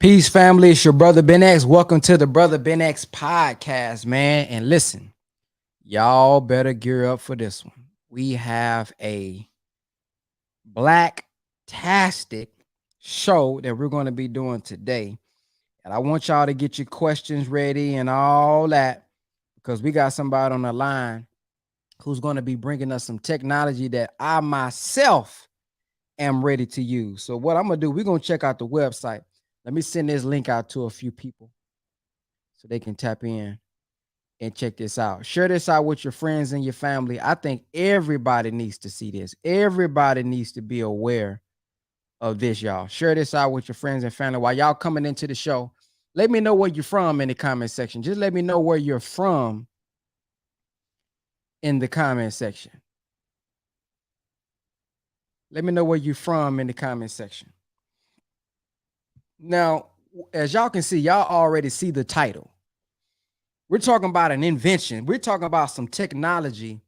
Peace, family. It's your brother Ben X. Welcome to the Brother Ben X podcast, man. And listen, y'all better gear up for this one. We have a black-tastic show that we're going to be doing today. And I want y'all to get your questions ready and all that because we got somebody on the line who's going to be bringing us some technology that I myself am ready to use. So what I'm going to do, we're going to check out the website. Let me send this link out to a few people so they can tap in and check this out. Share this out with your friends and your family. I think everybody needs to see this. Everybody needs to be aware of this, y'all. Share this out with your friends and family. While y'all coming into the show, let me know where you're from in the comment section. Just let me know where you're from in the comment section. Let me know where you're from in the comment section. Now, as y'all can see, y'all already see the title. We're talking about an invention. We're talking about some technology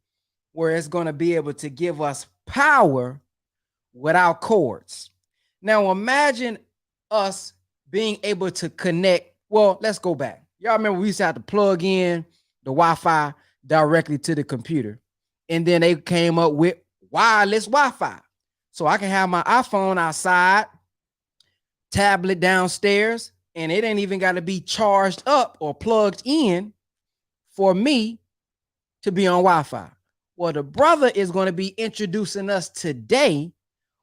where it's going to be able to give us power without cords. Now, imagine us being able to connect. Well, let's go back. Y'all remember we used to have to plug in the Wi-Fi directly to the computer. And then they came up with wireless Wi-Fi. So I can have my iPhone outside, tablet downstairs, and it ain't even got to be charged up or plugged in for me to be on Wi-Fi. Well, the brother is going to be introducing us today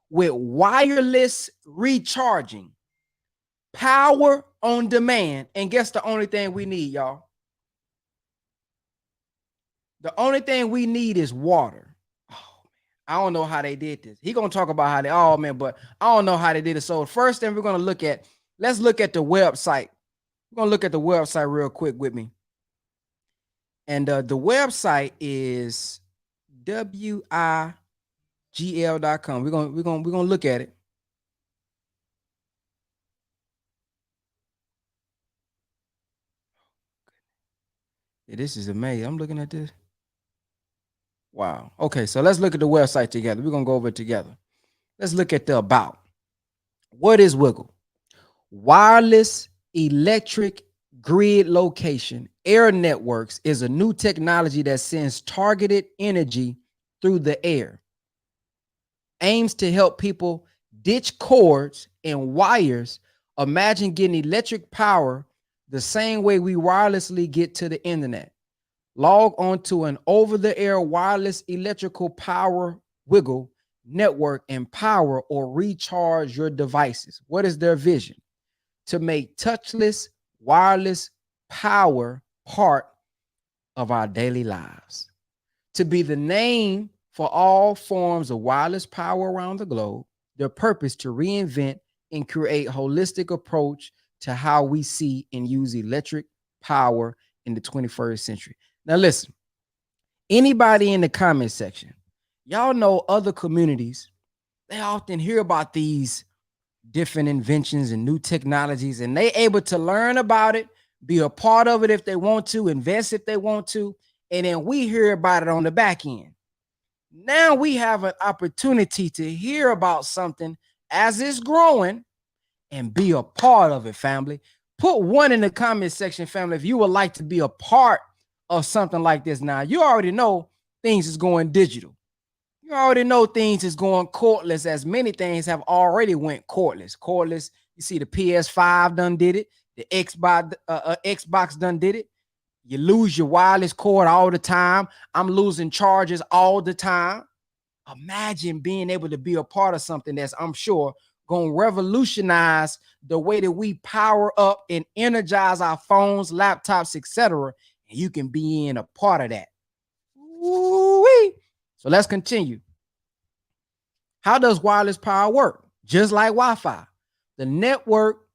with wireless recharging, power on demand. And guess the only thing we need, y'all? The only thing we need is water. Oh, man. I don't know how they did this. He going to talk about how they, oh, man, but I don't know how they did it. So the first thing we're going to look at, let's look at the website. We're going to look at the website real quick with me. And the website is WiGL.com. We're gonna look at it. Yeah, this is amazing. I'm looking at this. Wow. Okay, so let's look at the website together. We're gonna go over it together. Let's look at the about. What is WiGL? Wireless electric grid location air networks is a new technology that sends targeted energy through the air. Aims to help people ditch cords and wires. Imagine getting electric power the same way we wirelessly get to the internet. Log on to an over-the-air wireless electrical power WiGL network and power or recharge your devices. What is their vision? To make touchless wireless power part of our daily lives. To be the name for all forms of wireless power around the globe, their purpose to reinvent and create a holistic approach to how we see and use electric power in the 21st century. Now listen, anybody in the comment section, y'all know other communities, they often hear about these different inventions and new technologies, and they able to learn about it, be a part of it if they want to, invest if they want to, and then we hear about it on the back end. Now we have an opportunity to hear about something as it's growing and be a part of it, family. Put one in the comment section, family, if you would like to be a part of something like this. Now, you already know things is going digital. You already know things is going cordless, as many things have already went cordless. Cordless, you see the PS5 done did it. The Xbox done did it. You lose your wireless cord all the time. I'm losing charges all the time. Imagine being able to be a part of something that's, I'm sure, going to revolutionize the way that we power up and energize our phones, laptops, etc. And you can be in a part of that. Woo-wee. So let's continue. How does wireless power work? Just like Wi-Fi. The network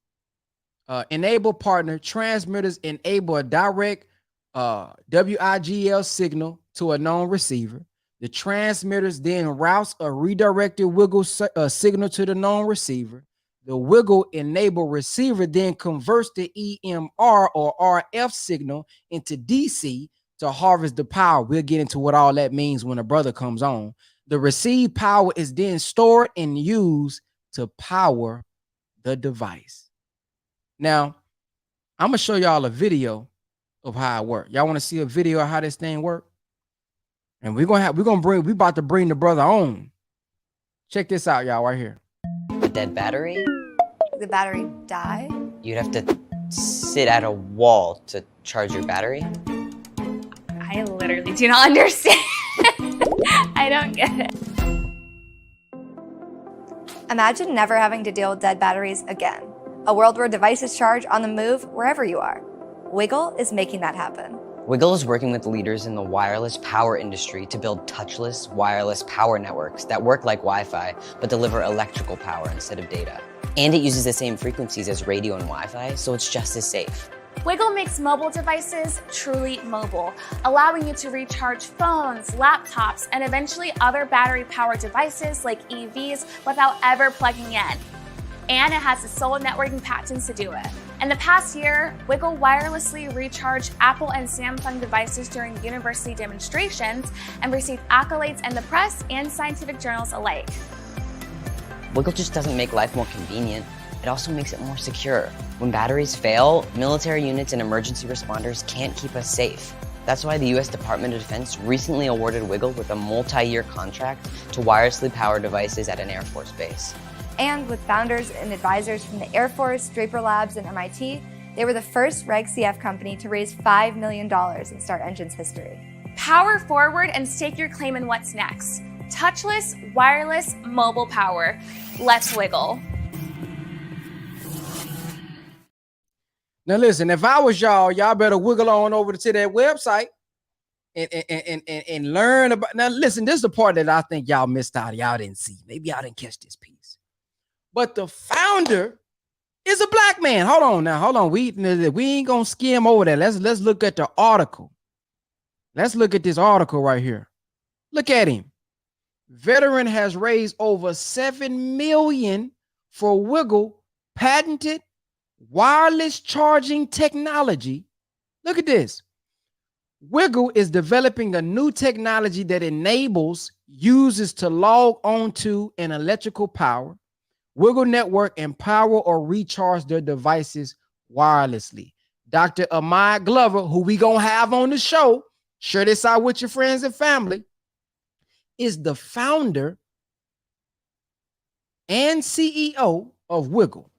enable partner transmitters enable a direct WiGL signal to a known receiver. The transmitters then routes a redirected WiGL signal to the known receiver. The WiGL enable receiver then converts the EMR or RF signal into DC to harvest the power. We'll get into what all that means when a brother comes on. The received power is then stored and used to power the device. Now, I'm gonna show y'all a video of how it works. Y'all want to see a video of how this thing works? And we about to bring the brother on. Check this out, y'all, right here. A dead battery? The battery die? You'd have to sit at a wall to charge your battery? I literally do not understand. I don't get it. Imagine never having to deal with dead batteries again. A world where devices charge on the move wherever you are. WiGL is making that happen. WiGL is working with leaders in the wireless power industry to build touchless wireless power networks that work like Wi-Fi, but deliver electrical power instead of data. And it uses the same frequencies as radio and Wi-Fi, so it's just as safe. WiGL makes mobile devices truly mobile, allowing you to recharge phones, laptops, and eventually other battery-powered devices like EVs without ever plugging in. And it has the sole networking patents to do it. In the past year, WiGL wirelessly recharged Apple and Samsung devices during university demonstrations and received accolades in the press and scientific journals alike. WiGL just doesn't make life more convenient, it also makes it more secure. When batteries fail, military units and emergency responders can't keep us safe. That's why the US Department of Defense recently awarded WiGL with a multi-year contract to wirelessly power devices at an Air Force base. And with founders and advisors from the Air Force, Draper Labs, and MIT, they were the first Reg CF company to raise $5 million in Start Engine's history. Power forward and stake your claim in what's next. Touchless, wireless, mobile power. Let's WiGL. Now listen, if I was y'all better wiggle on over to that website and learn about. Now listen, this is the part that I think y'all missed out. Y'all didn't see. Maybe y'all didn't catch this piece. But the founder is a black man. Hold on. We ain't gonna skim over that. Let's look at the article. Let's look at this article right here. Look at him. Veteran has raised over $7 million for WiGL patented wireless charging technology. Look at this. WiGL is developing a new technology that enables users to log on to an electrical power, WiGL network, and power or recharge their devices wirelessly. Dr. Ahmad Glover, who we gonna have on the show, share this out with your friends and family, is the founder and CEO of WiGL.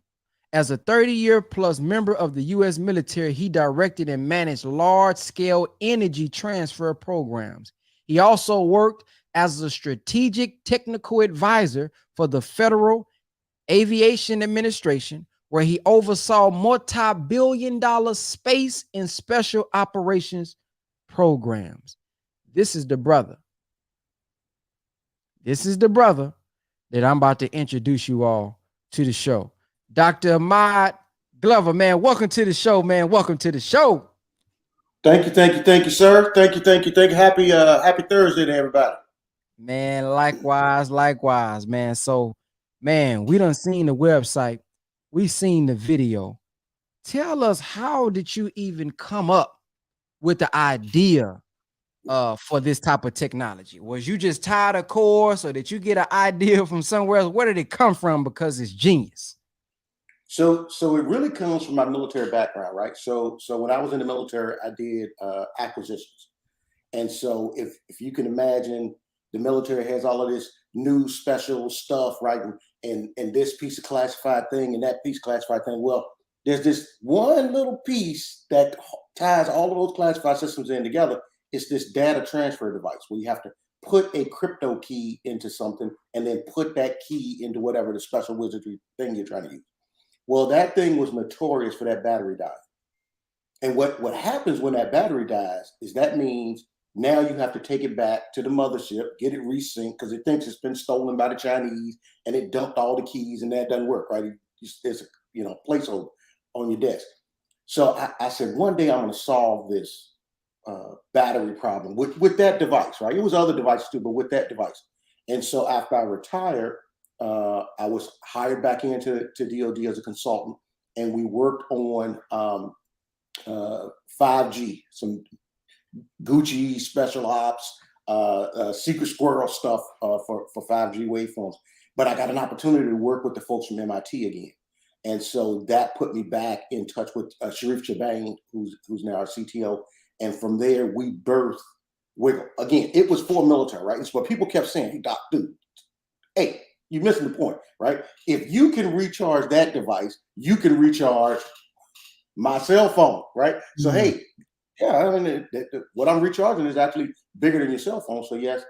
As a 30-year plus member of the U.S. military, he directed and managed large-scale energy transfer programs. He also worked as a strategic technical advisor for the Federal Aviation Administration, where he oversaw multi-billion-dollar space and special operations programs. This is the brother. This is the brother that I'm about to introduce you all to the show. Dr. Ahmad Glover, man, welcome to the show, man. Welcome to the show. Thank you, sir. Thank you. Happy Thursday to everybody. Man, likewise, man. So, man, we done seen the website. We seen the video. Tell us, how did you even come up with the idea for this type of technology? Was you just tired of course, or did you get an idea from somewhere else? Where did it come from? Because it's genius. So it really comes from my military background, right? So when I was in the military, I did acquisitions. And so if you can imagine, the military has all of this new special stuff, right? And this piece of classified thing and that piece of classified thing. Well, there's this one little piece that ties all of those classified systems in together. It's this data transfer device where you have to put a crypto key into something and then put that key into whatever the special wizardry thing you're trying to use. Well, that thing was notorious for that battery dying. And what happens when that battery dies is that means now you have to take it back to the mothership, get it resynced, because it thinks it's been stolen by the Chinese and it dumped all the keys, and that doesn't work, right? There's a placeholder on your desk. So I said, one day I'm going to solve this battery problem with that device, right? It was other devices too, but with that device. And so after I retired, I was hired back into DoD as a consultant, and we worked on 5G, some Gucci special ops, secret squirrel stuff for 5G waveforms. But I got an opportunity to work with the folks from MIT again. And so that put me back in touch with Sharif Chabane, who's now our CTO. And from there, we birthed WiGL. Again, it was for military, right? It's what people kept saying, hey, Doc, dude, hey, you're missing the point, right? If you can recharge that device, you can recharge my cell phone, right? So, hey, yeah, I mean, what I'm recharging is actually bigger than your cell phone. So, yes,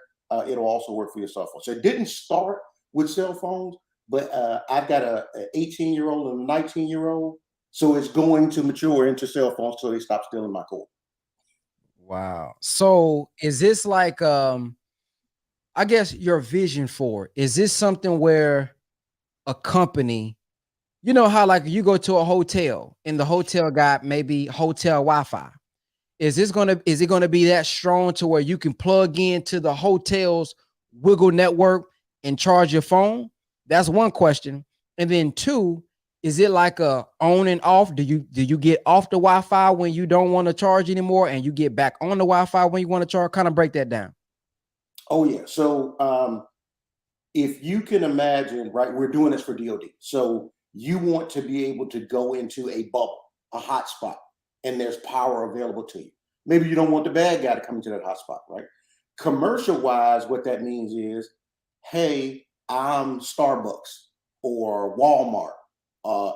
it'll also work for your cell phone. So, it didn't start with cell phones, but I've got a 18-year-old and a 19-year-old. So, it's going to mature into cell phones so they stop stealing my cord. Wow. So, is this like, I guess your vision for it, is this something where a company, you know how like you go to a hotel and the hotel got maybe hotel Wi-Fi? Is it gonna be that strong to where you can plug into the hotel's WiGL network and charge your phone? That's one question. And then two, is it like a on and off? Do you get off the Wi-Fi when you don't want to charge anymore and you get back on the Wi-Fi when you want to charge? Kind of break that down. Oh, yeah. So if you can imagine, right, we're doing this for DoD. So you want to be able to go into a bubble, a hotspot, and there's power available to you. Maybe you don't want the bad guy to come into that hotspot, right? Commercial wise, what that means is, hey, I'm Starbucks or Walmart,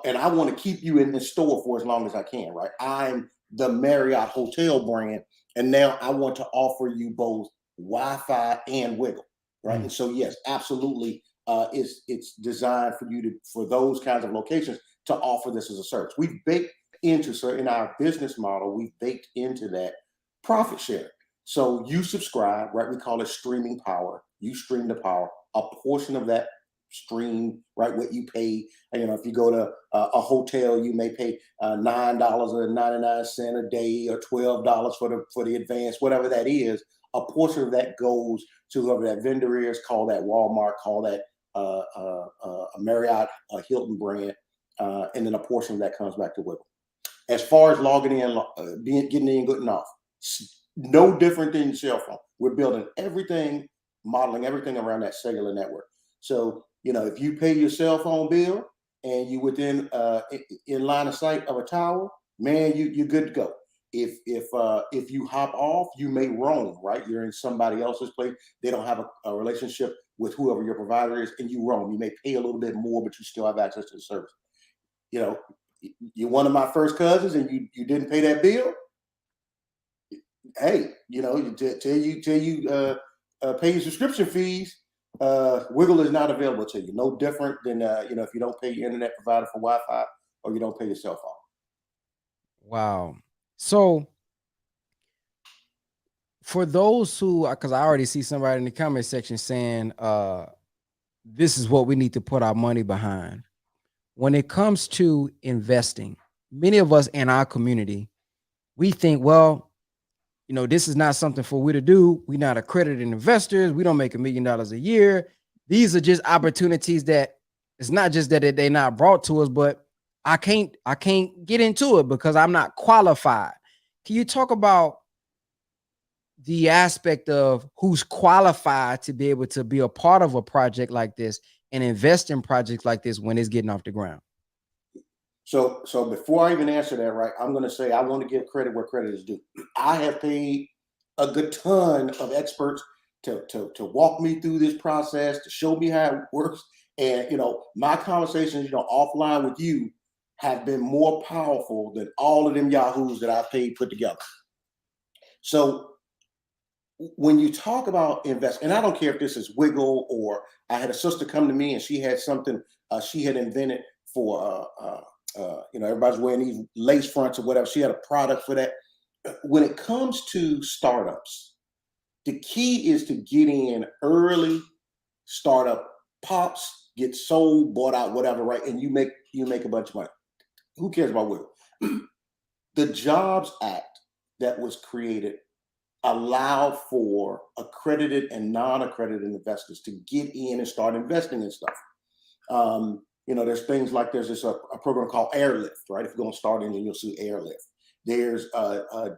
and I want to keep you in the store for as long as I can, right? I'm the Marriott hotel brand, and now I want to offer you both Wi-Fi and WiGL, right? And so, yes, absolutely, it's designed for those kinds of locations to offer this as a service. We've baked into, so in our business model, we've baked into that profit share. So you subscribe, right? We call it streaming power. You stream the power. A portion of that stream, right? What you pay, you know, if you go to a hotel, you may pay $9.99 a day or $12 for the advance, whatever that is. A portion of that goes to whoever that vendor is. Call that Walmart. Call that a Marriott, a Hilton brand, and then a portion of that comes back to WiGL. As far as logging in, getting in, getting off, no different than your cell phone. We're building everything, modeling everything around that cellular network. So, you know, if you pay your cell phone bill and you within in line of sight of a tower, man, you're good to go. If you hop off, you may roam, right? You're in somebody else's place. They don't have a relationship with whoever your provider is, and you roam. You may pay a little bit more, but you still have access to the service. You know, you're one of my first cousins and you didn't pay that bill. Hey, you know, till you pay your subscription fees, WiGL is not available to you. No different than you know, if you don't pay your internet provider for Wi-Fi or you don't pay your cell phone. Wow. So for those who, because I already see somebody in the comment section saying, this is what we need to put our money behind. When it comes to investing, many of us in our community, we think, well, you know, this is not something for we to do. We're not accredited investors. We don't make $1 million a year. These are just opportunities that it's not just that they're not brought to us, but I can't get into it because I'm not qualified. Can you talk about the aspect of who's qualified to be able to be a part of a project like this and invest in projects like this when it's getting off the ground? So before I even answer that, right, I'm going to say I want to give credit where credit is due. I have paid a good ton of experts to walk me through this process, to show me how it works. And, you know, my conversations, you know, offline with you have been more powerful than all of them yahoos that I've paid put together. So when you talk about invest, and I don't care if this is WiGL or I had a sister come to me and she had something she had invented for, you know, everybody's wearing these lace fronts or whatever. She had a product for that. When it comes to startups, the key is to get in early. Startup pops, get sold, bought out, whatever, right? And you make a bunch of money. Who cares about WiGL? The Jobs Act that was created allowed for accredited and non-accredited investors to get in and start investing in stuff. You know, there's things like there's a program called Airlift, right? If you're going to start engine, you'll see Airlift. There's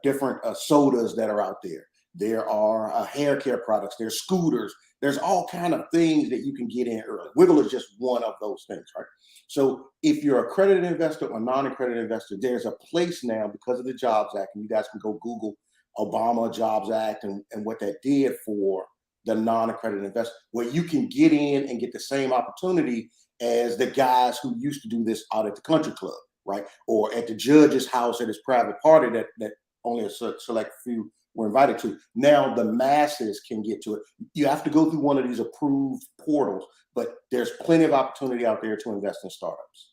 different sodas that are out there. there are hair care products, there's scooters, there's all kind of things that you can get in early. WiGL is just one of those things, right? So if you're accredited investor or non-accredited investor, there's a place now because of the Jobs Act, and you guys can go Google Obama Jobs Act and what that did for the non-accredited investor, where you can get in and get the same opportunity as the guys who used to do this out at the country club, right? Or at the judge's house at his private party that only a select few were invited to. Now the masses can get to it. You have to go through one of these approved portals, but there's plenty of opportunity out there to invest in startups.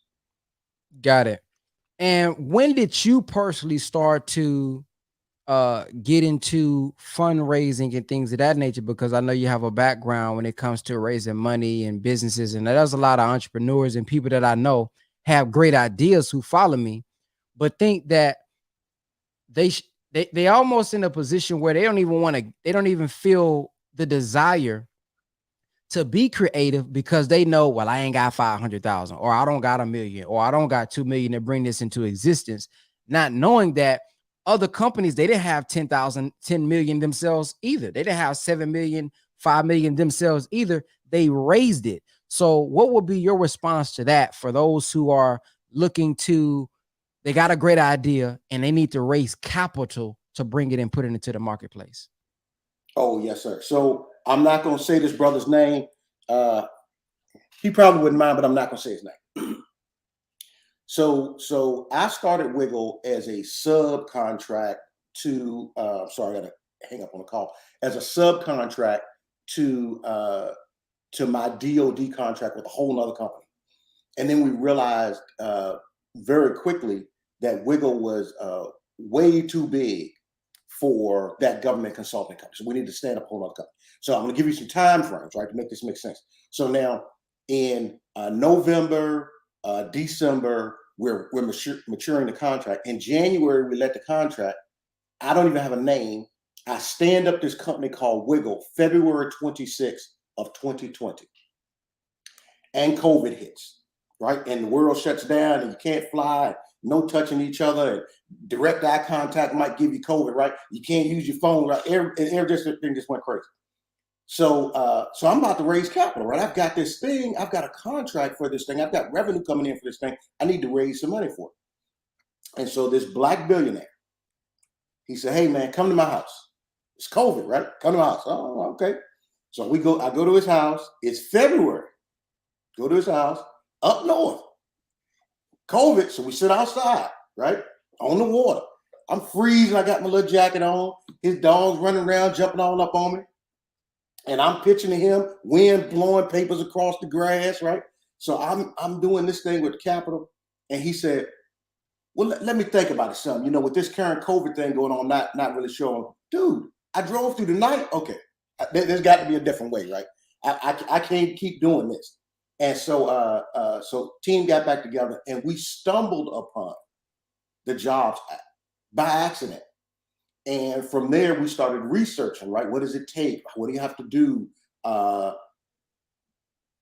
Got it. And when did you personally start to get into fundraising and things of that nature? Because I know you have a background when it comes to raising money and businesses, and there's a lot of entrepreneurs and people that I know have great ideas who follow me, but think that they almost in a position where they don't even feel the desire to be creative because they know, well, I ain't got 500,000, or I don't got 1 million, or I don't got 2 million to bring this into existence, not knowing that other companies, they didn't have 10,000, 10 million themselves either. They didn't have 7 million, 5 million themselves either. They raised it. So what would be your response to that for those who are looking to, they got a great idea and they need to raise capital to bring it and put it into the marketplace? Oh, yes, sir. So I'm not going to say this brother's name. He probably wouldn't mind, but I'm not going to say his name. So I started WiGL as a subcontract to, sorry, I got to hang up on the call, as a subcontract to my DOD contract with a whole nother company. And then we realized very quickly that WiGL was way too big for that government consulting company. So we need to stand up a whole other company. So I'm going to give you some time frames, right, to make this make sense. So now in November, December, we're maturing the contract. In January, we let the contract. I don't even have a name. I stand up this company called WiGL February 26th of 2020. And COVID hits, right? And the world shuts down and you can't fly, no touching each other, and direct eye contact might give you COVID, right? You can't use your phone, right? Everything just went crazy. So I'm about to raise capital, right? I've got this thing, I've got a contract for this thing, I've got revenue coming in for this thing. I need to raise some money for it. And so this black billionaire, he said, hey man, come to my house. It's COVID, right? Come to my house. Oh, okay. So I go to his house. It's February. Go to his house up north. COVID, so we sit outside, right? On the water. I'm freezing. I got my little jacket on. His dog's running around, jumping all up on me. And I'm pitching to him, wind blowing papers across the grass, right? So I'm doing this thing with the capital. And he said, well, let me think about it, son. You know, with this current COVID thing going on, not really sure. Dude, I drove through the night. Okay, there's got to be a different way, right? I can't keep doing this. And so team got back together and we stumbled upon the Jobs Act by accident. And from there, we started researching, right? What does it take? What do you have to do?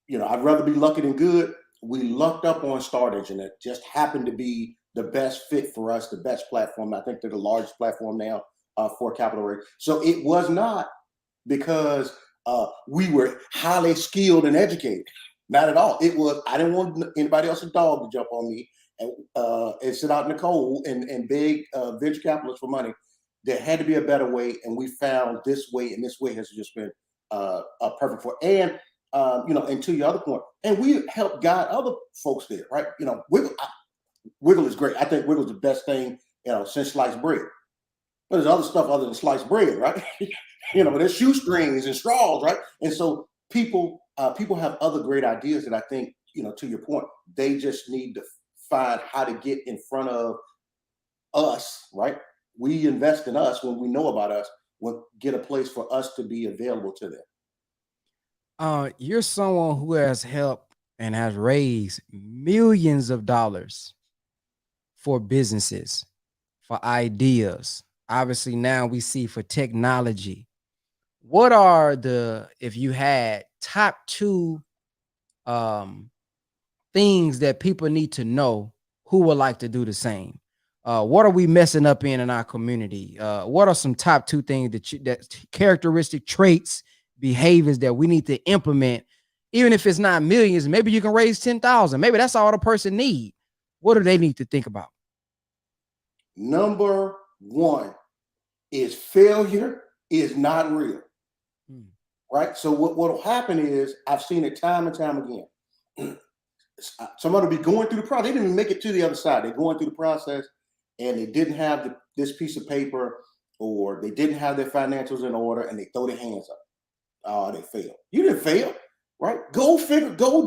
You know, I'd rather be lucky than good. We lucked up on Start Engine. It just happened to be the best fit for us, the best platform. I think they're the largest platform now for capital raise. So it was not because we were highly skilled and educated. Not at all. It was, I didn't want anybody else's dog to jump on me and sit out in the cold and beg venture capitalists for money. There had to be a better way, and we found this way, and this way has just been perfect for. And you know, and to your other point, and we helped guide other folks there, right? You know, WiGL is great. I think WiGL is the best thing, you know, since sliced bread. But there's other stuff other than sliced bread, right? You know, there's shoestrings and straws, right? And so people have other great ideas that I think, you know, to your point, they just need to find how to get in front of us, right? We invest in us when we know about us, we'll get a place for us to be available to them. You're someone who has helped and has raised millions of dollars for businesses, for ideas. Obviously, now we see for technology. What are if you had top two things that people need to know who would like to do the same? What are we messing up in our community? What are some top 2 things that characteristic traits, behaviors that we need to implement, even if it's not millions? Maybe you can raise 10,000. Maybe that's all the person need. What do they need to think about? Number 1 is failure is not real. Right? So what will happen is, I've seen it time and time again. Somebody will be going through the process. They didn't even make it to the other side. They're going through the process and they didn't have this piece of paper, or they didn't have their financials in order, and they throw their hands up. Oh, they failed. You didn't fail, right? Go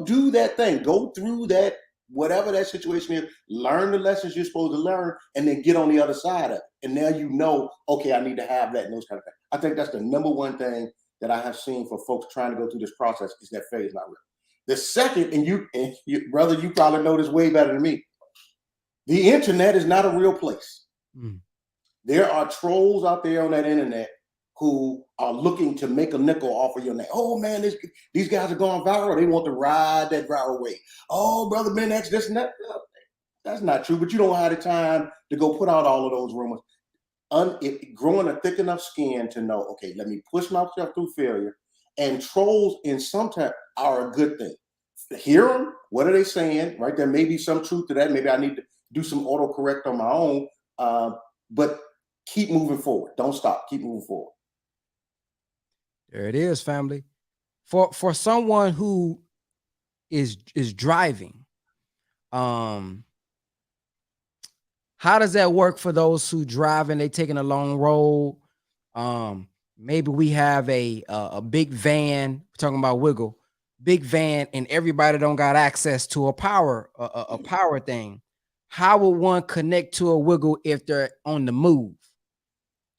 do that thing. Go through that, whatever that situation is, learn the lessons you're supposed to learn, and then get on the other side of it. And now you know, okay, I need to have that and those kind of things. I think that's the number 1 thing that I have seen for folks trying to go through this process, is that failure is not real. The second, and you brother, you probably know this way better than me. The internet is not a real place. There are trolls out there on that internet who are looking to make a nickel off of your name. Oh man, these guys are going viral. They want to ride that viral wave. Oh, brother Ben X, this and that. No, that's not true. But you don't have the time to go put out all of those rumors. Growing a thick enough skin to know, okay, let me push myself through failure. And trolls, in some time, are a good thing. Hear them. What are they saying? Right? There may be some truth to that. Maybe I need to do some autocorrect on my own. But keep moving forward. Don't stop. Keep moving forward. There it is, family. For someone who is driving, how does that work for those who drive and they taking a long road? Maybe we have a big van. We're talking about WiGL, big van, and everybody don't got access to a power thing. How would one connect to a WiGL if they're on the move?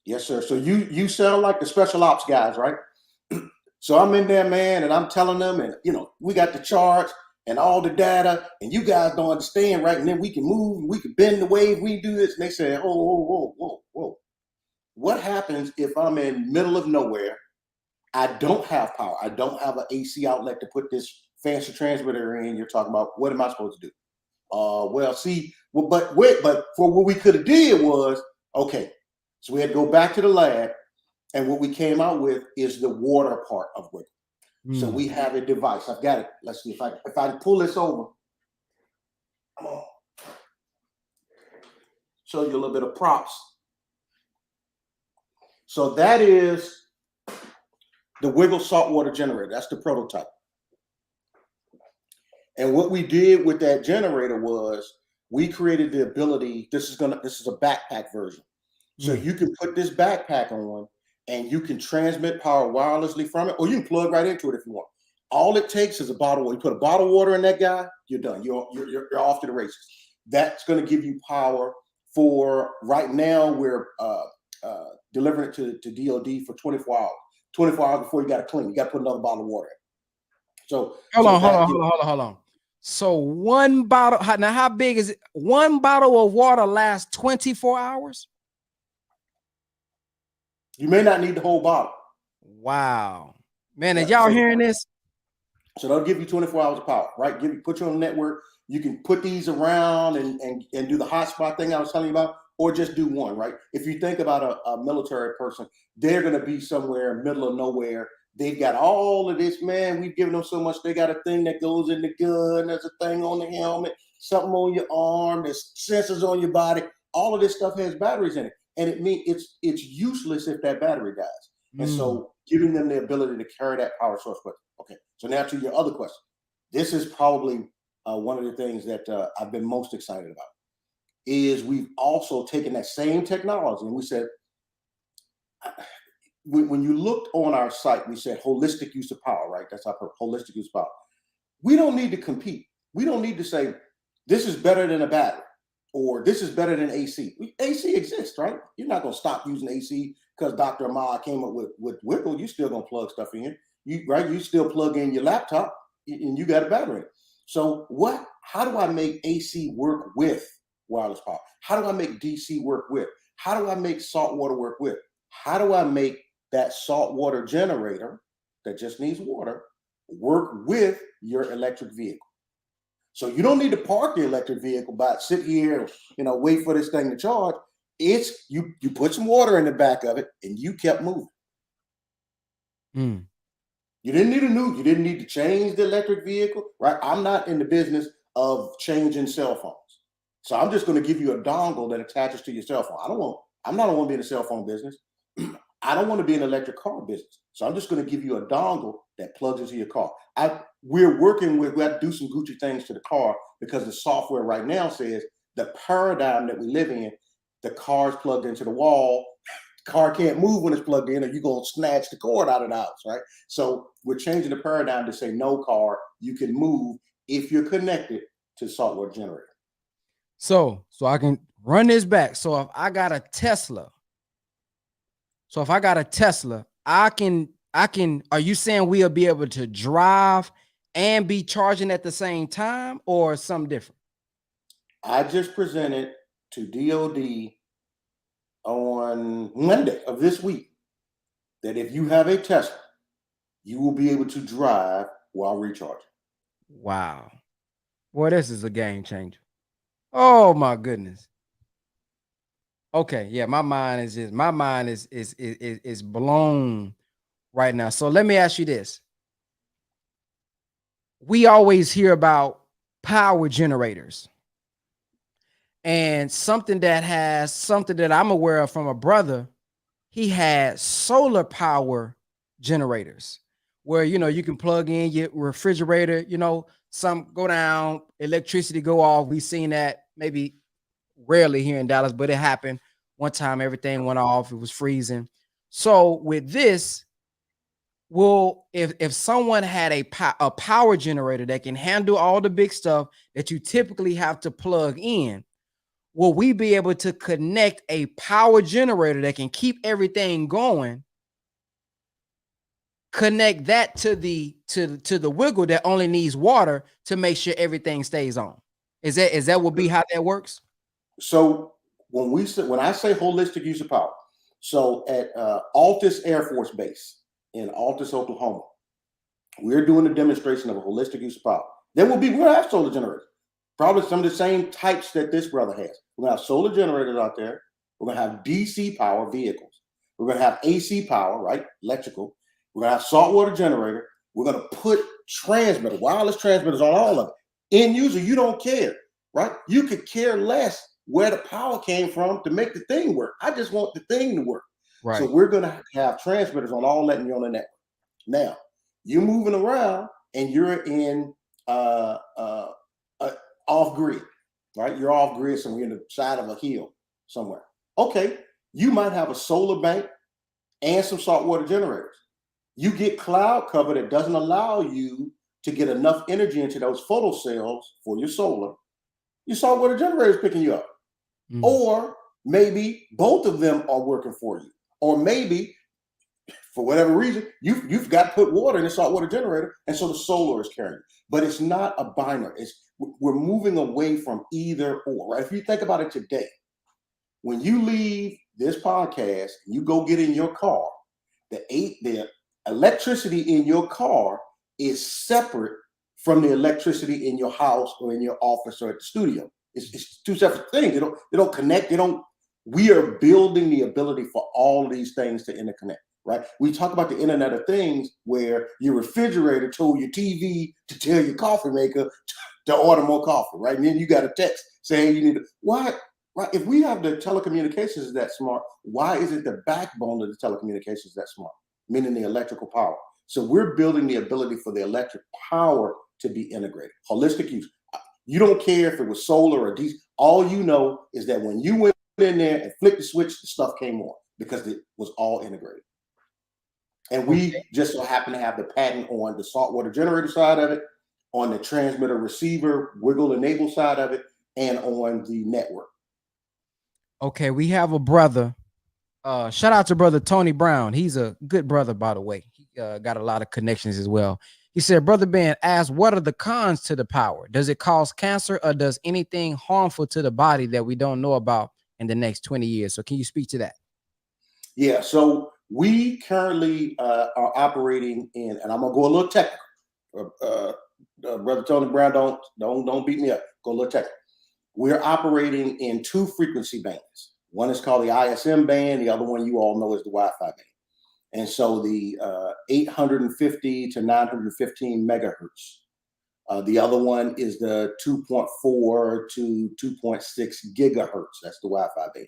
Yes, sir. So you sound like the special ops guys, right? So I'm in there, man, and I'm telling them, and we got the charts and all the data, and you guys don't understand, right? And then we can move, and we can bend the wave, we do this. And they say, whoa. What happens if I'm in middle of nowhere? I don't have power. I don't have an AC outlet to put this fancy transmitter in. You're talking about, what am I supposed to do? But for what we could have did was, okay, so we had to go back to the lab, and what we came out with is the water part of WiGL. So we have a device. I've got it. Let's see if I can pull this over. Come on. Show you a little bit of props. So that is the WiGL saltwater generator. That's the prototype. And what we did with that generator was, we created the ability. This is a backpack version. So you can put this backpack on, and you can transmit power wirelessly from it, or you can plug right into it if you want. All it takes is a bottle of water. You put a bottle of water in that guy, you're done. You're off to the races. That's going to give you power for, right now, we're delivering it to DOD for 24 hours. 24 hours before you got to clean. You got to put another bottle of water in. So hold on. So one bottle, now how big is it? One bottle of water lasts 24 hours? You may not need the whole bottle. Wow. Man, are y'all hearing this? So they'll give you 24 hours of power, right? Put you on the network. You can put these around and do the hotspot thing I was telling you about, or just do one, right? If you think about a military person, they're going to be somewhere in the middle of nowhere. They've got all of this, man. We've given them so much. They got a thing that goes in the gun. There's a thing on the helmet, something on your arm. There's sensors on your body. All of this stuff has batteries in it. And it means it's useless if that battery dies. And so giving them the ability to carry that power source with them. Okay, so now to your other question. This is probably one of the things that I've been most excited about, is we've also taken that same technology and we said, when you looked on our site, we said holistic use of power, right? That's our holistic use of power. We don't need to compete. We don't need to say, this is better than a battery, or this is better than AC. AC exists, right? You're not going to stop using AC because Dr. Ahmad came up with WiGL. You're still going to plug stuff in. You still plug in your laptop and you got a battery. So how do I make AC work with wireless power? How do I make DC work with? How do I make saltwater work with? How do I make that saltwater generator that just needs water work with your electric vehicle? So you don't need to park the electric vehicle, but sit here, wait for this thing to charge. It's you put some water in the back of it and you kept moving. Mm. You didn't need to change the electric vehicle, right? I'm not in the business of changing cell phones. So I'm just going to give you a dongle that attaches to your cell phone. I'm not want to be in the cell phone business. I don't want to be in the electric car business. So I'm just going to give you a dongle that plugs into your car. We have to do some Gucci things to the car because the software right now says the paradigm that we live in, the car's plugged into the wall. The car can't move when it's plugged in, or you're going to snatch the cord out of the house, right? So we're changing the paradigm to say, no, car, you can move if you're connected to the saltwater generator. So I can run this back. So if I got a Tesla, I can, are you saying we'll be able to drive and be charging at the same time, or something different? I just presented to DOD on Monday of this week that if you have a Tesla, you will be able to drive while recharging. Wow. Boy, this is a game changer. Oh my goodness. Okay, yeah, my mind is blown right now. So let me ask you this. We always hear about power generators. And something that I'm aware of from a brother, he had solar power generators where, you can plug in your refrigerator, some go down, electricity go off. We've seen that maybe rarely here in Dallas, but it happened one time. Everything went off. It was freezing. So with this, well, if someone had a power generator that can handle all the big stuff that you typically have to plug in, will we be able to connect a power generator that can keep everything going, connect that to the WiGL that only needs water to make sure everything stays on? Is that will be how that works? So when I say holistic use of power, so at Altus Air Force Base in Altus, Oklahoma, we're doing a demonstration of a holistic use of power. We'll have solar generators, probably some of the same types that this brother has. We're gonna have solar generators out there. We're gonna have DC power vehicles. We're gonna have AC power, right? Electrical. We're gonna have saltwater generator. We're gonna put wireless transmitters on all of it. End user, you don't care, right? You could care less where the power came from to make the thing work. I just want the thing to work. Right. So we're gonna have transmitters on all letting you on the network. Now, you're moving around and you're in off grid, right? You're off grid somewhere in the side of a hill somewhere. Okay, you might have a solar bank and some saltwater generators. You get cloud cover that doesn't allow you to get enough energy into those photo cells for your solar. Your saltwater generator is picking you up. Mm-hmm. Or maybe both of them are working for you. Or maybe for whatever reason, you've got to put water in the saltwater generator, and so the solar is carrying it. But it's not a binary. We're moving away from either or, right? If you think about it today, when you leave this podcast, you go get in your car, the electricity in your car is separate from the electricity in your house or in your office or at the studio. It's two separate things. They don't connect. We are building the ability for all of these things to interconnect, right? We talk about the Internet of Things where your refrigerator told your TV to tell your coffee maker to order more coffee, right? And then you got a text saying you need to, why? Right? If we have the telecommunications that smart, why isn't the backbone of the telecommunications that smart? Meaning the electrical power. So we're building the ability for the electric power to be integrated. Holistic use. You don't care if it was solar or diesel. All you know is that when you went in there and flicked the switch, the stuff came on because it was all integrated. And we just so happen to have the patent on the saltwater generator side of it, on the transmitter receiver, WiGL enable side of it, and on the network. Okay, we have a brother. Shout out to brother Tony Brown. He's a good brother, by the way. He got a lot of connections as well. He said, Brother Ben asked, what are the cons to the power? Does it cause cancer or does anything harmful to the body that we don't know about in the next 20 years? So can you speak to that? Yeah, so we currently are operating in, and I'm going to go a little technical, Brother Tony Brown, don't beat me up. Go look at it. We're operating in 2 frequency bands. One is called the ISM band. The other one you all know is the Wi-Fi band. And so the 850 to 915 megahertz. The other one is the 2.4 to 2.6 gigahertz. That's the Wi-Fi band.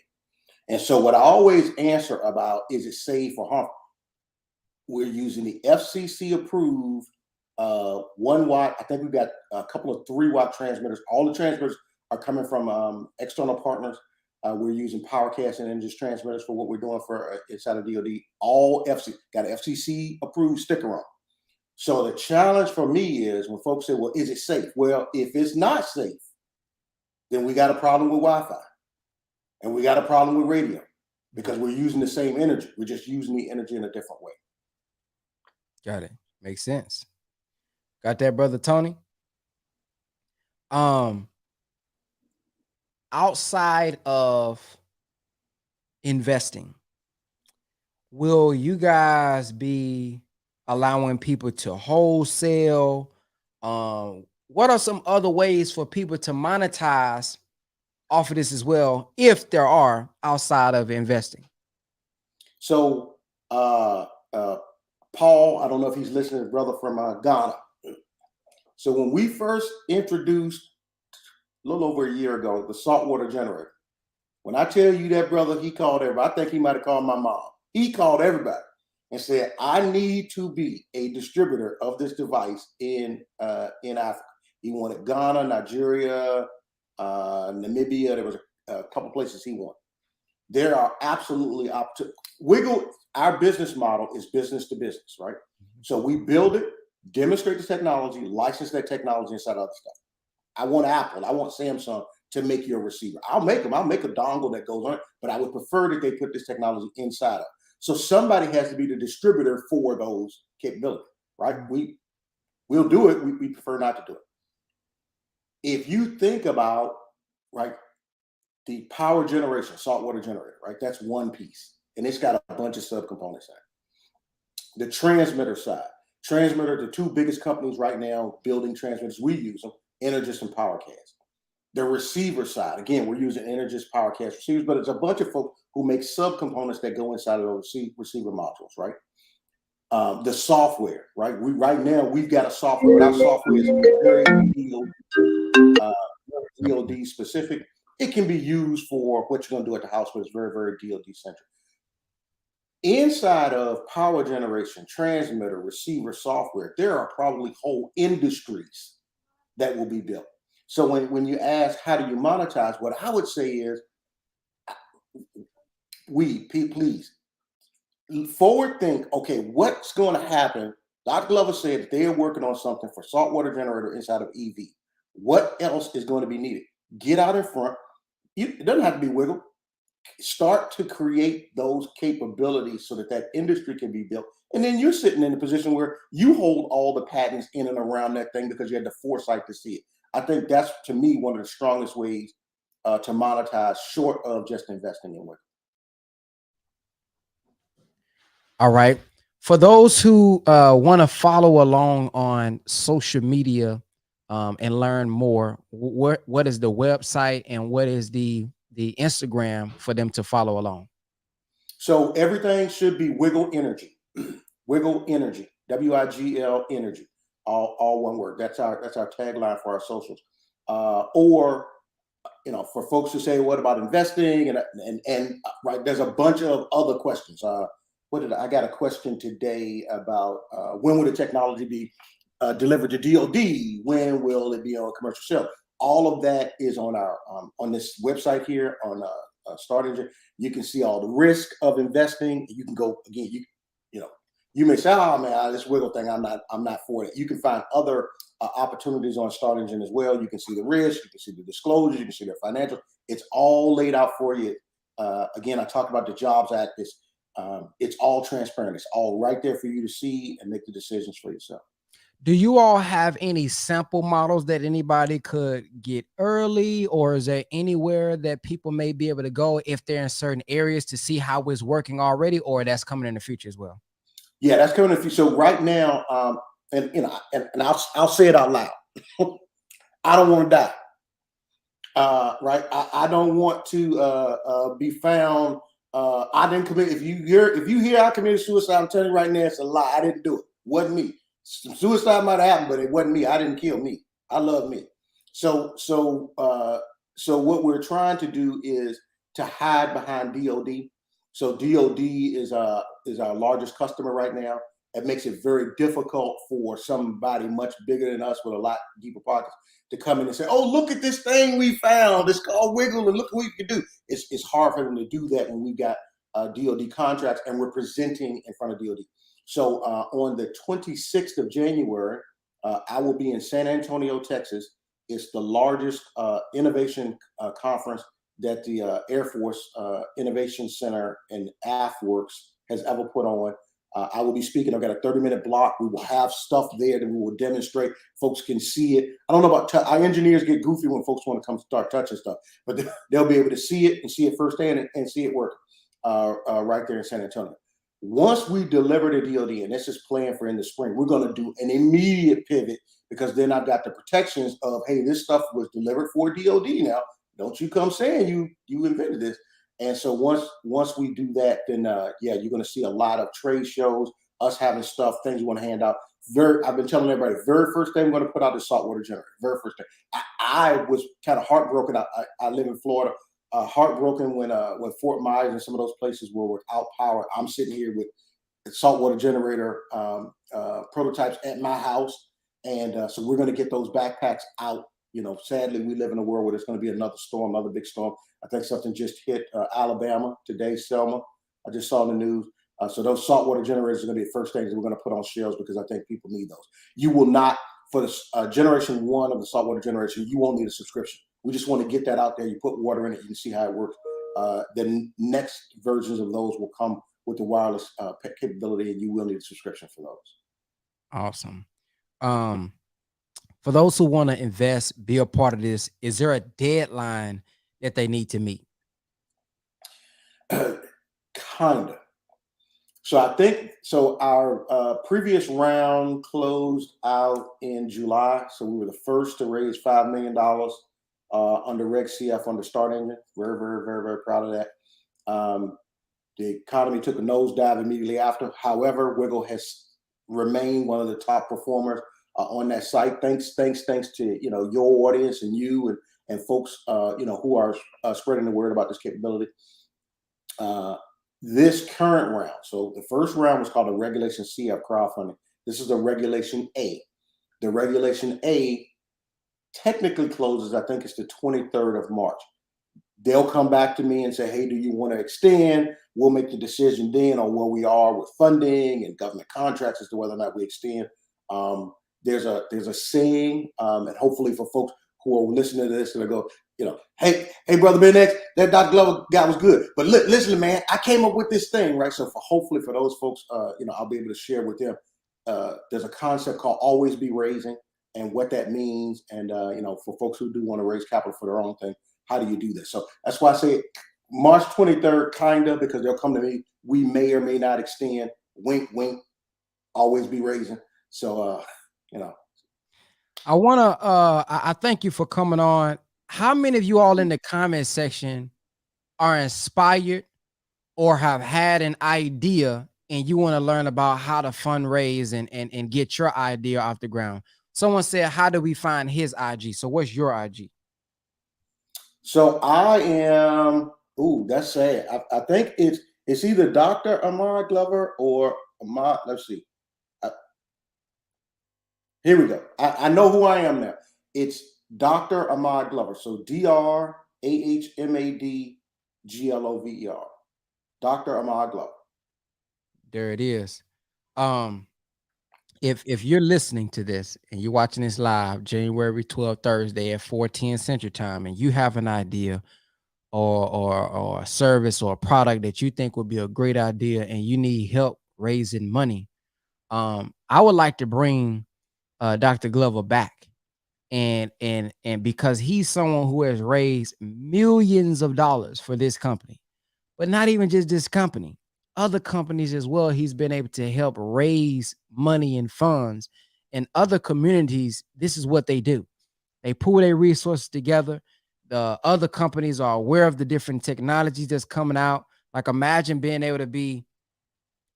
And so what I always answer about, is it safe or harmful? We're using the FCC approved 1 watt. I think we've got a couple of 3 watt transmitters. All the transmitters are coming from external partners. We're using PowerCast and Energies transmitters for what we're doing for inside of DoD. All got an FCC approved sticker on. So the challenge for me is when folks say, well, is it safe? Well, if it's not safe, then we got a problem with Wi-Fi. And we got a problem with radio because we're using the same energy. We're just using the energy in a different way. Got it. Makes sense. Got that, Brother Tony? Outside of investing, will you guys be allowing people to wholesale? What are some other ways for people to monetize off of this as well, if there are, outside of investing? So Paul, I don't know if he's listening, brother from Ghana. So when we first introduced a little over a year ago, the saltwater generator, when I tell you that brother, he called everybody. I think he might have called my mom. He called everybody and said, I need to be a distributor of this device in Africa. He wanted Ghana, Nigeria, Namibia. There was a couple places he wanted. There are absolutely opportunities. WiGL, our business model is business to business, right? So we build it, demonstrate the technology, license that technology inside other stuff. I want Apple, I want Samsung to make your receiver. I'll make them. I'll make a dongle that goes on it, but I would prefer that they put this technology inside of. So somebody has to be the distributor for those capabilities, right? We'll do it. We prefer not to do it. If you think about, right, the power generation, saltwater generator, right? That's one piece. And it's got a bunch of subcomponents in it. The transmitter side. Transmitter, the 2 biggest companies right now building transmitters, we use them, Energis and PowerCast. The receiver side, again, we're using Energis, PowerCast receivers, but it's a bunch of folks who make subcomponents that go inside of those receiver modules, right? The software, right? Right now we've got a software, but our software is very DoD specific. It can be used for what you're going to do at the house, but it's very, very DoD centric. Inside of power generation, transmitter, receiver, software, there are probably whole industries that will be built. So when you ask, how do you monetize? What I would say is, please forward think, okay, what's going to happen? Dr. Glover said that they are working on something for saltwater generator inside of EV. What else is going to be needed? Get out in front. It doesn't have to be WiGL. Start to create those capabilities so that industry can be built. And then you're sitting in a position where you hold all the patents in and around that thing because you had the foresight to see it. I think that's, to me, one of the strongest ways to monetize, short of just investing in WiGL. All right. For those who want to follow along on social media and learn more, what is the website and what is the Instagram for them to follow along? So everything should be WiGL Energy. WiGL Energy, WiGL Energy, all one word. That's our tagline for our socials. Or, for folks who say, what about investing? And right, there's a bunch of other questions. I got a question today about when will the technology be delivered to DoD? When will it be on commercial shelf? All of that is on our on this website here on Start Engine. You can see all the risk of investing. You can go again. You may say, "Oh man, this WiGL thing, I'm not for it." You can find other opportunities on Start Engine as well. You can see the risk. You can see the disclosures. You can see their financials. It's all laid out for you. Again, I talked about the Jobs Act. It's all transparent. It's all right there for you to see and make the decisions for yourself. Do you all have any sample models that anybody could get early, or is there anywhere that people may be able to go if they're in certain areas to see how it's working already, or that's coming in the future as well? Yeah, that's coming in the future. So right now, and I'll say it out loud. I don't want to die. Right? I don't want to be found. I didn't commit. If you hear I committed suicide, I'm telling you right now, it's a lie. I didn't do it. Wasn't me. Some suicide might have happened, but it wasn't me. I didn't kill me. I love me. So what we're trying to do is to hide behind DoD. So DoD is our largest customer right now. It makes it very difficult for somebody much bigger than us with a lot deeper pockets to come in and say, "Oh, look at this thing we found. It's called WiGL, and look what we can do." It's hard for them to do that when we've got DoD contracts and we're presenting in front of DoD. So on the 26th of January, I will be in San Antonio, Texas. It's the largest innovation conference that the Air Force Innovation Center and AFWorks has ever put on. I will be speaking. I've got a 30-minute block. We will have stuff there that we will demonstrate. Folks can see it. I don't know about our engineers get goofy when folks want to come start touching stuff, but they'll be able to see it and see it firsthand and see it work right there in San Antonio. Once we deliver to DoD, and this is planned for in the spring, we're going to do an immediate pivot because then I've got the protections of, hey, this stuff was delivered for DoD now. Don't you come saying you invented this. And so once we do that, then yeah, you're going to see a lot of trade shows, us having stuff, things we want to hand out. I've been telling everybody, very first thing we're going to put out is saltwater generator. Very first thing. I was kind of heartbroken. I live in Florida. Heartbroken when Fort Myers and some of those places were without power. I'm sitting here with saltwater generator prototypes at my house, and so we're going to get those backpacks out. Sadly, we live in a world where there's going to be another storm, another big storm. I think something just hit Alabama today, Selma. I just saw in the news. So those saltwater generators are going to be the first things that we're going to put on shelves because I think people need those. You will not, for the generation 1 of the saltwater generation, you won't need a subscription. We just want to get that out there. You put water in it, you can see how it works. The next versions of those will come with the wireless capability, and you will need a subscription for those. Awesome. For those who want to invest, be a part of this, is there a deadline that they need to meet? Kinda. So I think our previous round closed out in July. So we were the first to raise $5 million under Reg CF under Start Engine. Very, very, very, very proud of that. The economy took a nosedive immediately after. However, WiGL has remained one of the top performers on that site. Thanks to your audience and you and folks who are spreading the word about this capability. This current round, so the first round was called a Regulation CF crowdfunding. This is a Regulation A. The Regulation A technically closes, I think it's the 23rd of March. They'll come back to me and say, hey, do you want to extend? We'll make the decision then on where we are with funding and government contracts as to whether or not we extend. There's a saying, and hopefully for folks who are listening to this, they'll go, hey, brother Ben X, that Dr. Glover guy was good. But listen, man, I came up with this thing, right? So hopefully for those folks, I'll be able to share with them. There's a concept called always be raising and what that means. And, for folks who do want to raise capital for their own thing, how do you do this? So that's why I say March 23rd, kind of, because they'll come to me. We may or may not extend. Wink, wink, always be raising. So, I want to, I thank you for coming on. How many of you all in the comment section are inspired or have had an idea and you want to learn about how to fundraise and get your idea off the ground? Someone said, how do we find his IG? So what's your IG? So I am, that's sad. I think it's either Dr. Ahmad Glover or Ahmad, let's see. Here we go. I know who I am now. It's Dr. Ahmad Glover. So DrAhmadGlover. Dr. Ahmad Glover. There it is. If you're listening to this and you're watching this live, January 12th, Thursday at 4:10 Central Time, and you have an idea or a service or a product that you think would be a great idea and you need help raising money, I would like to bring Dr. Glover back. And because he's someone who has raised millions of dollars for this company, but not even just this company, other companies as well. He's been able to help raise money and funds. in other communities, this is what they do. They pool their resources together. The other companies are aware of the different technologies that's coming out. Like imagine being able to be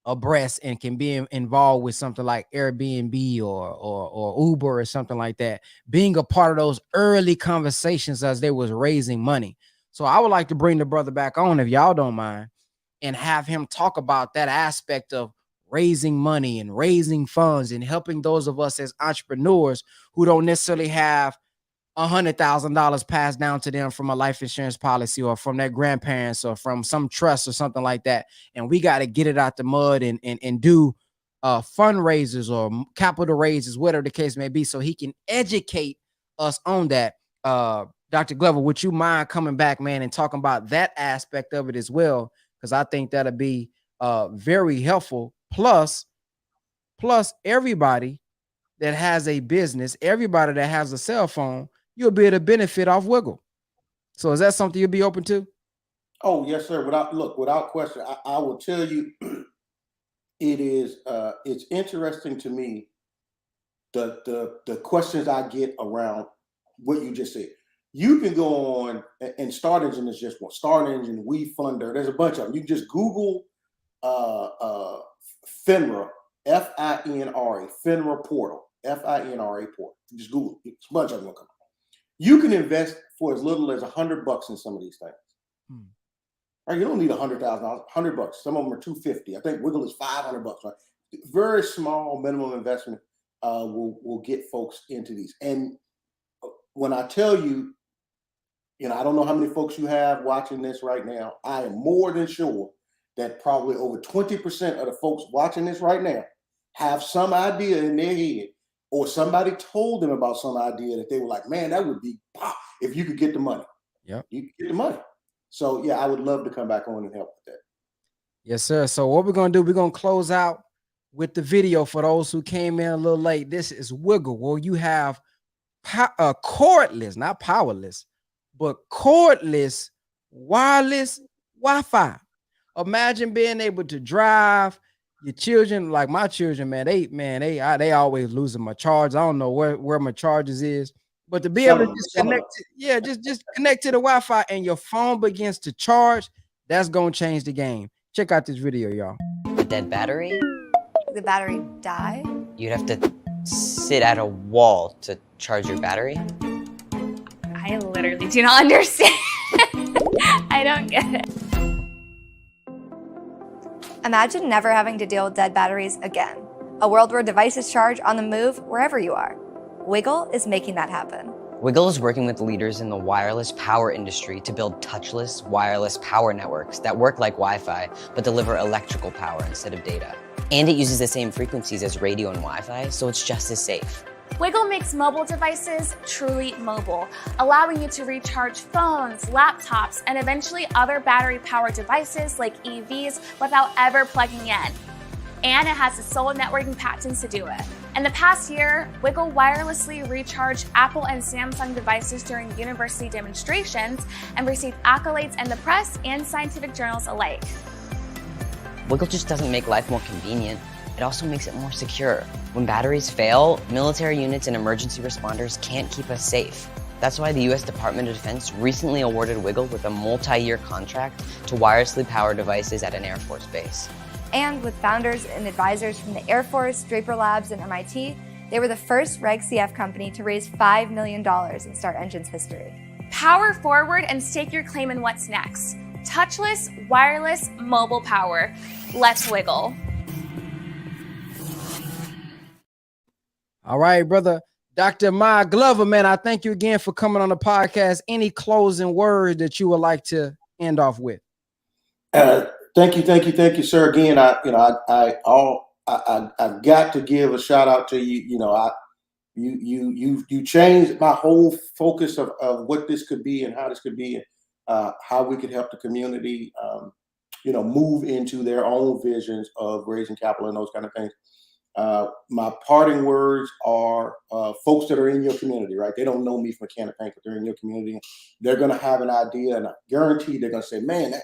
abreast and can be involved with something like Airbnb or Uber or something like that, being a part of those early conversations as they was raising money. So I would like to bring the brother back on, if y'all don't mind, and have him talk about that aspect of raising money and raising funds and helping those of us as entrepreneurs who don't necessarily have $100,000 passed down to them from a life insurance policy or from their grandparents or from some trust or something like that. And we got to get it out the mud and do fundraisers or capital raises, whatever the case may be, so he can educate us on that. Dr. Glover, would you mind coming back, man, and talking about that aspect of it as well? Because I think that'll be very helpful. Plus everybody that has a business, everybody that has a cell phone, you'll be able to benefit off WiGL. So is that something you'll be open to? Oh, yes, sir. Without question, I will tell you, it's interesting to me, the questions I get around what you just said. You can go on, and Start Engine is just one. Start Engine, WeFunder, there's a bunch of them. You can just Google FINRA, FINRA, FINRA portal, FINRA portal. Just Google it. It's a bunch of them will come. You can invest for as little as $100 in some of these things. Right? You don't need $100,000, $100. Some of them are $250. I think WiGL is $500. Right? Very small minimum investment will get folks into these. And when I tell you, I don't know how many folks you have watching this right now. I am more than sure that probably over 20% of the folks watching this right now have some idea in their head, or somebody told them about some idea that they were like, man, that would be pop if you could get the money. Yeah, you could get the money. So yeah, I would love to come back on and help with that. Yes, sir. So what we're gonna do, we're gonna close out with the video for those who came in a little late. This is WiGL, where you have cordless, not powerless, but cordless wireless Wi-Fi. Imagine being able to drive your children, like my children, man. They always losing my charge. I don't know where my charges is, but to be able to just connect, just connect to the Wi-Fi and your phone begins to charge, that's gonna change the game. Check out this video, y'all. A dead battery? The battery die? You'd have to sit at a wall to charge your battery? I literally do not understand. I don't get it. Imagine never having to deal with dead batteries again. A world where devices charge on the move wherever you are. WiGL is making that happen. WiGL is working with leaders in the wireless power industry to build touchless wireless power networks that work like Wi-Fi, but deliver electrical power instead of data. And it uses the same frequencies as radio and Wi-Fi, so it's just as safe. WiGL makes mobile devices truly mobile, allowing you to recharge phones, laptops, and eventually other battery-powered devices like EVs without ever plugging in. And it has the sole networking patents to do it. In the past year, WiGL wirelessly recharged Apple and Samsung devices during university demonstrations and received accolades in the press and scientific journals alike. WiGL just doesn't make life more convenient, it also makes it more secure. When batteries fail, military units and emergency responders can't keep us safe. That's why the US Department of Defense recently awarded WiGL with a multi-year contract to wirelessly power devices at an Air Force base. And with founders and advisors from the Air Force, Draper Labs, and MIT, they were the first Reg CF company to raise $5 million in Start Engine's history. Power forward and stake your claim in what's next. Touchless, wireless, mobile power. Let's WiGL. All right, brother. Dr. Ahmad Glover, man, I thank you again for coming on the podcast. Any closing words that you would like to end off with? Thank you, sir. Again, I've got to give a shout out to you. You changed my whole focus of what this could be and how this could be, how we could help the community, move into their own visions of raising capital and those kind of things. My parting words are folks that are in your community, right? They don't know me from a can of paint, but they're in your community. They're going to have an idea, and I guarantee they're going to say, man,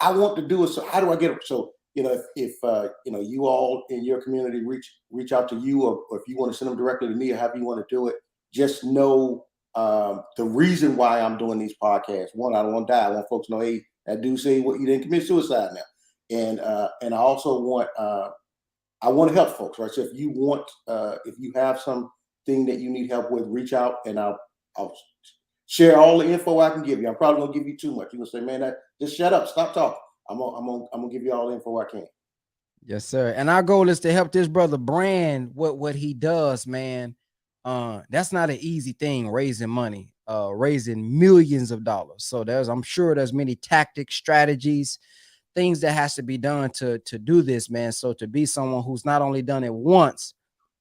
I want to do it. So how do I get it? So if you all in your community reach out to you, or if you want to send them directly to me, or however you want to do it, just know the reason why I'm doing these podcasts. One, I don't want to die. I want folks to know, hey, that dude say what you didn't commit suicide now, and I also want to help folks, right? So if you have something that you need help with, reach out, and I'll share all the info I can give you. I'm probably gonna give you too much. You're gonna say, man, just shut up, stop talking. I'm gonna give you all the info I can. Yes, sir. And our goal is to help this brother brand what he does, man. That's not an easy thing, raising money, raising millions of dollars. So I'm sure there's many tactics, strategies, things that has to be done to do this, man. So to be someone who's not only done it once,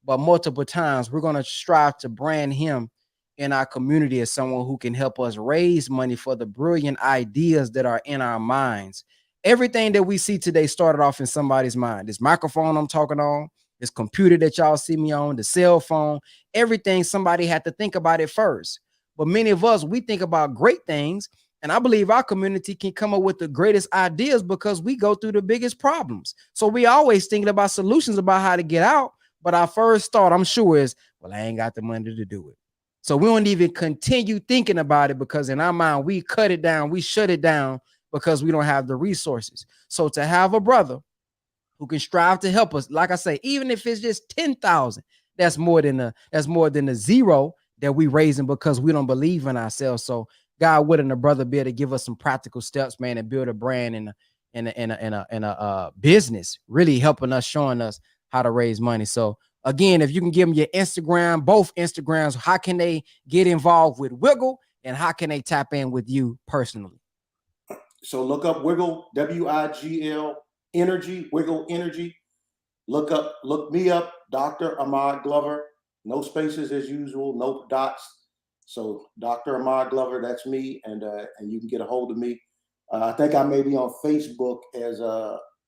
but multiple times, we're going to strive to brand him in our community as someone who can help us raise money for the brilliant ideas that are in our minds. Everything that we see today started off in somebody's mind. This microphone I'm talking on, this computer that y'all see me on, the cell phone, everything, somebody had to think about it first. But many of us, we think about great things. And I believe our community can come up with the greatest ideas because we go through the biggest problems. So we always thinking about solutions about how to get out. But our first thought, I'm sure, is, well, I ain't got the money to do it. So we don't even continue thinking about it because in our mind, we cut it down, we shut it down because we don't have the resources. So to have a brother who can strive to help us, like I say, even if it's just 10,000, that's more than a zero that we raising because we don't believe in ourselves. So God willing, the brother be able to give us some practical steps, man, and build a brand in a business, really helping us, showing us how to raise money. So again, if you can give them your Instagram, both Instagrams, how can they get involved with WiGL and how can they tap in with you personally? So look up WiGL, WiGL Energy, WiGL Energy. Look me up, Dr. Ahmad Glover. No spaces as usual, no dots. So Dr. Ahmad Glover, that's me, and you can get a hold of me. I think I may be on Facebook as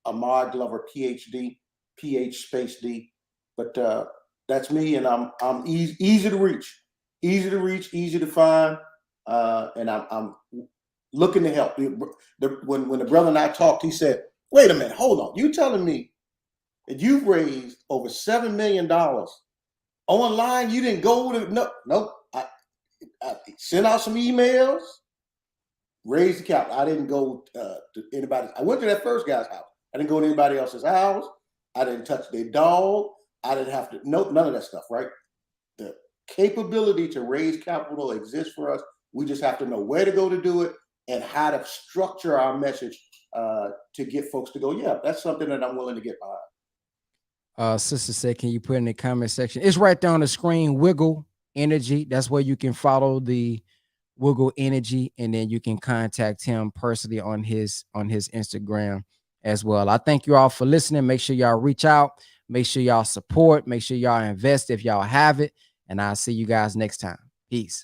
Ahmad Glover, PhD, PH space D. But that's me, and I'm easy to reach, easy to find, and I'm looking to help. When the brother and I talked, he said, "Wait a minute, hold on. You telling me that you've raised over $7 million online? You didn't go to no. I sent out some emails, raised the capital. I didn't go to anybody. I went to that first guy's house. I didn't go to anybody else's house. I didn't touch their dog. I didn't have to, none of that stuff, right? The capability to raise capital exists for us. We just have to know where to go to do it and how to structure our message to get folks to go, yeah, that's something that I'm willing to get behind. Sister said, can you put in the comment section? It's right there on the screen, WiGL Energy. That's where you can follow the WiGL Energy, and then you can contact him personally on his Instagram as well. I thank you all for listening. Make sure y'all reach out. Make sure y'all support. Make sure y'all invest if y'all have it. And I'll see you guys next time. Peace.